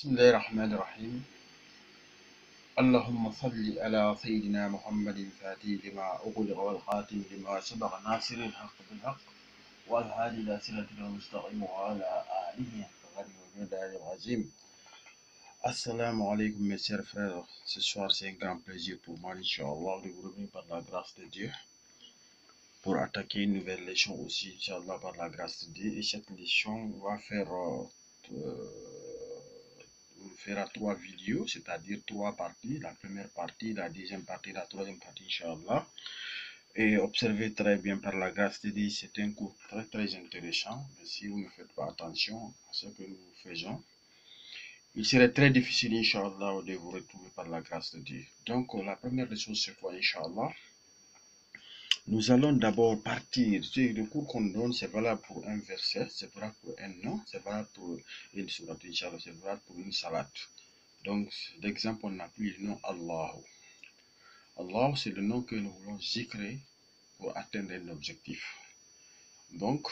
بسم الله الرحمن الرحيم. اللهم صل على سيدنا محمد الفاتح لما أغلق والخاتم لما سبق ناصر الحق بالحق والهادي إلى صراطك المستقيم وعلى آله حق قدره العظيم. Assalamu alaikum mes chers frères. Ce soir c'est un grand plaisir pour moi, Inch'Allah, de vous revenir par la grâce de Dieu pour attaquer une nouvelle leçon aussi, Inch'Allah, par la grâce de Dieu. Et cette leçon va fera 3 vidéos, c'est-à-dire 3 parties. La première partie, la deuxième partie, la troisième partie, Inch'Allah. Et observez très bien par la grâce de Dieu, c'est un cours très intéressant. Mais si vous ne faites pas attention à ce que nous faisons, il serait très difficile, Inch'Allah, de vous retrouver par la grâce de Dieu. Donc, la première des choses, c'est quoi, Inch'Allah? Nous allons d'abord partir. Le cours qu'on donne, c'est valable pour un verset, c'est valable pour un nom, c'est valable pour une sourate, Inch'Allah, c'est valable pour une salade. Donc, l'exemple, on a pris le nom Allah. Allah, c'est le nom que nous voulons zikrer pour atteindre un objectif. Donc,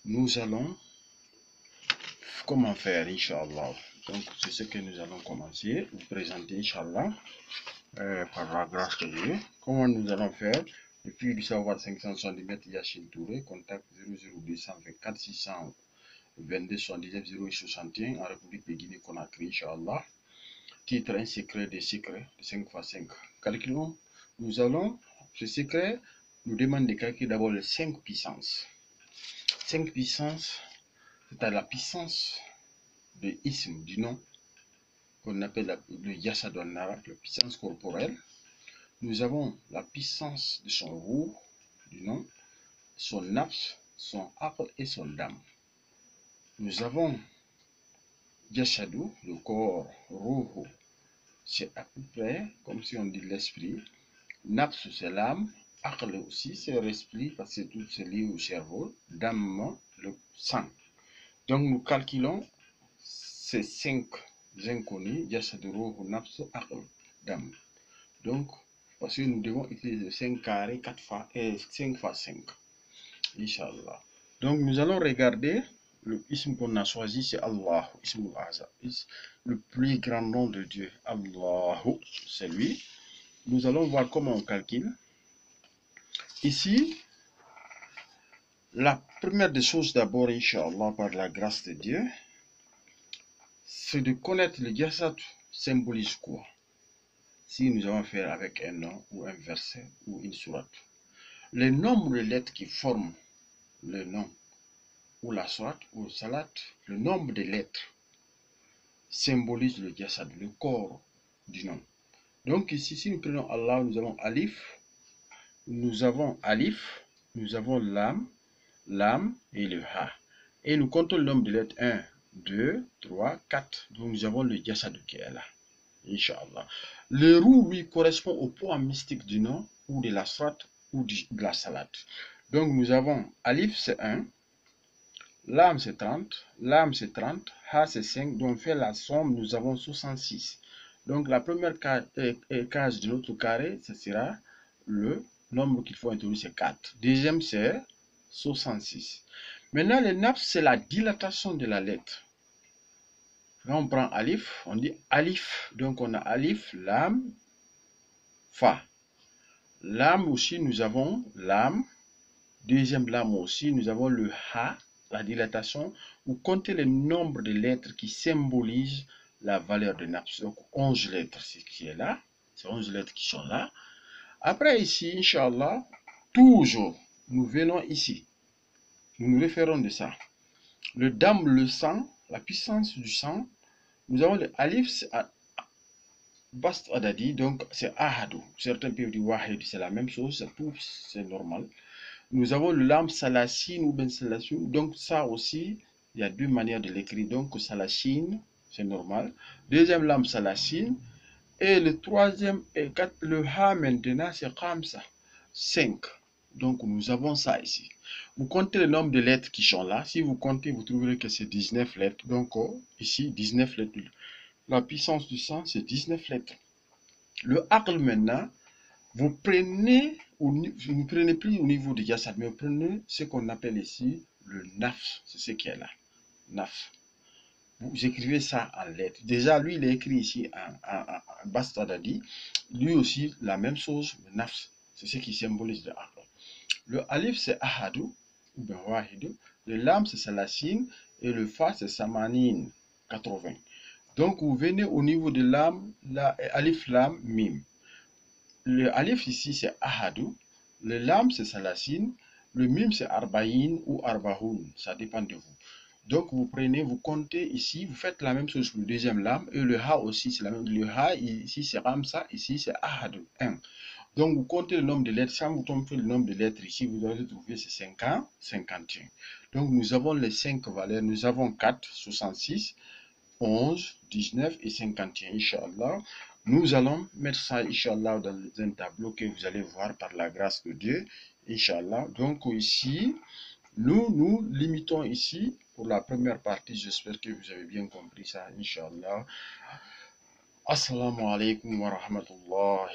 nous allons, comment faire, Inch'Allah? Donc, c'est ce que nous allons commencer, vous présenter, Inch'Allah, par la grâce de Dieu. Comment nous allons faire? Le prix du savoir 570 Yachine Touré, contact 00224 622 79 061 en République de Guinée-Conakry, Inch'Allah. Titre: un secret des secrets de 5 x 5. Calculons, nous allons, ce secret nous demande de calculer d'abord les 5 puissances. 5 puissances, c'est à la puissance de ism, du nom, qu'on appelle le yasad en arabe, la puissance corporelle. Nous avons la puissance de son roux, du nom, son nafs, son aql et son dam. Nous avons yashadou, le corps, roux, c'est à peu près comme si on dit l'esprit. Nafs, c'est l'âme. Aql aussi, c'est l'esprit, parce que tout c'est lié au cerveau. Dam, le sang. Donc nous calculons ces 5 inconnus, yashadou, roux, nafs, aql, dam. Donc, parce que nous devons utiliser 5 carrés 4 fois et 5 x 5. Inch'Allah. Donc, nous allons regarder le ism qu'on a choisi, c'est Allah, ism al-Azam, le plus grand nom de Dieu. Allahu, c'est lui. Nous allons voir comment on calcule. Ici, la première des choses d'abord, Inch'Allah, par la grâce de Dieu, c'est de connaître le yasad symbolise quoi. Si nous allons faire avec un nom ou un verset ou une sourate. Le nombre de lettres qui forment le nom ou la sourate ou salat, le nombre de lettres symbolise le yasad, le corps du nom. Donc ici, si nous prenons Allah, nous avons alif, nous avons lam, lam et le ha. Et nous comptons le nombre de lettres 1, 2, 3, 4. Donc nous avons le yasad qui est là. Inch'Allah. Le roux, lui, correspond au poids mystique du nom ou de la sourate ou de la salade. Donc nous avons alif c'est 1, lam c'est 30, lam c'est 30, ha c'est 5, donc on fait la somme, nous avons 66. Donc la première case de notre carré, ce sera le nombre qu'il faut introduire, c'est 4. Deuxième c'est 66. Maintenant le nafs c'est la dilatation de la lettre. Quand on prend alif, on dit alif, donc on a alif, lam, fa. Lam aussi, nous avons lam. Deuxième lam aussi, nous avons le ha, la dilatation. Vous comptez le nombre de lettres qui symbolisent la valeur de nafs. Donc 11 lettres, c'est qui est là. C'est 11 lettres qui sont là. Après ici, Inch'Allah, toujours, nous venons ici. Nous nous référons de ça. Le dam, le sang, la puissance du sang. Nous avons le alif, Bast Adadi, donc c'est Ahadou. Certains peuvent dire Wahid, c'est la même chose, c'est normal. Nous avons le lam Salasine ou Ben Salasine, donc ça aussi, il y a deux manières de l'écrire. Donc Salasine, c'est normal. Deuxième lam Salasine. Et le troisième, le Ha maintenant, c'est Khamsa, 5. Donc nous avons ça ici. Vous comptez le nombre de lettres qui sont là. Si vous comptez, vous trouverez que c'est 19 lettres. Donc ici, 19 lettres. La puissance du sang, c'est 19 lettres. Le aql maintenant, vous prenez plus au niveau de yasad, mais vous prenez ce qu'on appelle ici le naf. C'est ce qui est là. Naf. vous écrivez ça en lettres. Déjà, lui, il est écrit ici en Bastadadi. Lui aussi, la même chose, le nafs. C'est ce qui symbolise le aql. Le alif, c'est ahadu, ou bien wahidu. Le lam, c'est salasine. Et le fa, c'est samanine, 80. Donc, vous venez au niveau de lam, alif, lam, mim. Le alif ici, c'est ahadu. Le lam, c'est salasine. Le mim, c'est arbaïn ou arbahoun. Ça dépend de vous. Donc, vous prenez, vous comptez ici, vous faites la même chose pour le deuxième lam. Et le ha aussi, c'est la même. Le ha, ici, c'est ramsa. Ici, c'est ahadu, 1. Donc, vous comptez le nombre de lettres. Quand vous comptez le nombre de lettres ici, vous allez trouver c'est 50, 51. Donc, nous avons les 5 valeurs. Nous avons 4, 66, 11, 19 et 51, Inch'Allah. Nous allons mettre ça, Inch'Allah, dans un tableau que vous allez voir par la grâce de Dieu, Inch'Allah. Donc, ici, nous limitons ici pour la première partie. J'espère que vous avez bien compris ça, Inch'Allah. Assalamu alaikum wa rahmatullah.